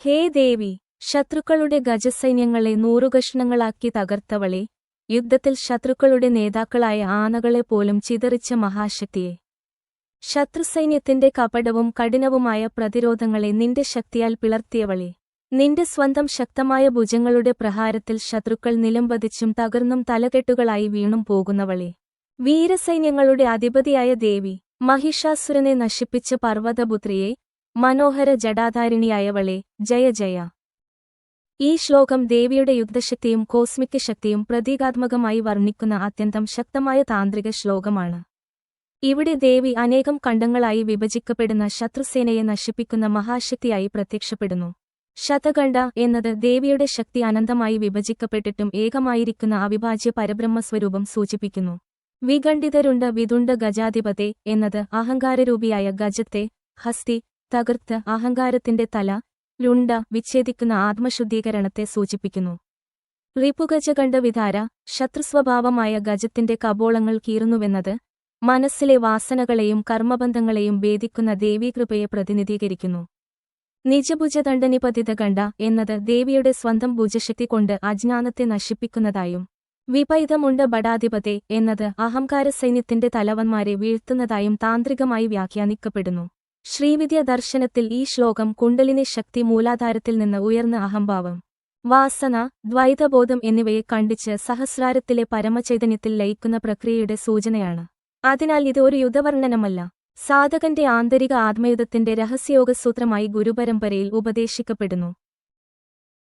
ഹേ ദേവി, ശത്രുക്കളുടെ ഗജസൈന്യങ്ങളെ നൂറുകഷ്ണങ്ങളാക്കി തകർത്തവളെ, യുദ്ധത്തിൽ ശത്രുക്കളുടെ നേതാക്കളായ ആനകളെ പോലും ചിതറിച്ച മഹാശക്തിയെ, ശത്രുസൈന്യത്തിന്റെ കപടവും കഠിനവുമായ പ്രതിരോധങ്ങളെ നിന്റെ ശക്തിയാൽ പിളർത്തിയവളെ, നിന്റെ സ്വന്തം ശക്തമായ ഭുജങ്ങളുടെ പ്രഹാരത്തിൽ ശത്രുക്കൾ നിലംപതിച്ചും തകർന്നും തലകെട്ടുകളായി വീണും പോകുന്നവളെ, വീരസൈന്യങ്ങളുടെ അധിപതിയായ ദേവി, മഹിഷാസുരനെ നശിപ്പിച്ച പർവ്വതപുത്രിയെ, മനോഹര ജടാധാരിണിയായവളെ, ജയ ജയ. ഈ ശ്ലോകം ദേവിയുടെ യുദ്ധശക്തിയും കോസ്മിക് ശക്തിയും പ്രതീകാത്മകമായി വർണ്ണിക്കുന്ന അത്യന്തം ശക്തമായ താന്ത്രിക ശ്ലോകമാണ്. ഇവിടെ ദേവി അനേകം ഖണ്ഡങ്ങളായി വിഭജിക്കപ്പെടുന്ന ശത്രുസേനയെ നശിപ്പിക്കുന്ന മഹാശക്തിയായി പ്രത്യക്ഷപ്പെടുന്നു. ശതഖണ്ഡ എന്നത് ദേവിയുടെ ശക്തി അനന്തമായി വിഭജിക്കപ്പെട്ടിട്ടും ഏകമായിരിക്കുന്ന അവിഭാജ്യ പരബ്രഹ്മസ്വരൂപം സൂചിപ്പിക്കുന്നു. വിഖണ്ഡിതരുണ്ട വിതുണ്ട ഗജാധിപതെ എന്നത് അഹങ്കാരരൂപിയായ ഗജത്തെ, ഹസ്തി, തകർത്ത് അഹങ്കാരത്തിന്റെ തല, ലുണ്ട വിച്ഛേദിക്കുന്ന ആത്മശുദ്ധീകരണത്തെ സൂചിപ്പിക്കുന്നു. റിപുഗജഖണ്ഡ വിധാര, ശത്രുസ്വഭാവമായ ഗജത്തിന്റെ കപോളങ്ങൾ കീറുന്നുവെന്നത് മനസ്സിലെ വാസനകളെയും കർമ്മബന്ധങ്ങളെയും ഭേദിക്കുന്ന ദേവീകൃപയെ പ്രതിനിധീകരിക്കുന്നു. നിജഭുജദണ്ഡനിപതിതഖണ്ഡ എന്നത് ദേവിയുടെ സ്വന്തം ഭുജശക്തി കൊണ്ട് അജ്ഞാനത്തെ നശിപ്പിക്കുന്നതായും, വിപൈതമുണ്ട ഭടാധിപതെ എന്നത് അഹങ്കാര സൈന്യത്തിന്റെ തലവന്മാരെ വീഴ്ത്തുന്നതായും താന്ത്രികമായി വ്യാഖ്യാനിക്കപ്പെടുന്നു. ശ്രീവിദ്യ ദർശനത്തിൽ ഈ ശ്ലോകം കുണ്ടലിനി ശക്തി മൂലാധാരത്തിൽ നിന്ന് ഉയർന്ന അഹംഭാവം, വാസന, ദ്വൈതബോധം എന്നിവയെ ഖണ്ഡിച്ച് സഹസ്രാരത്തിലെ പരമചൈതന്യത്തിൽ ലയിക്കുന്ന പ്രക്രിയയുടെ സൂചനയാണ്. അതിനാൽ ഇത് ഒരു യുദ്ധവർണ്ണനമല്ല, സാധകന്റെ ആന്തരിക ആത്മയുദ്ധത്തിന്റെ രഹസ്യയോഗസൂത്രമായി ഗുരുപരമ്പരയിൽ ഉപദേശിക്കപ്പെടുന്നു.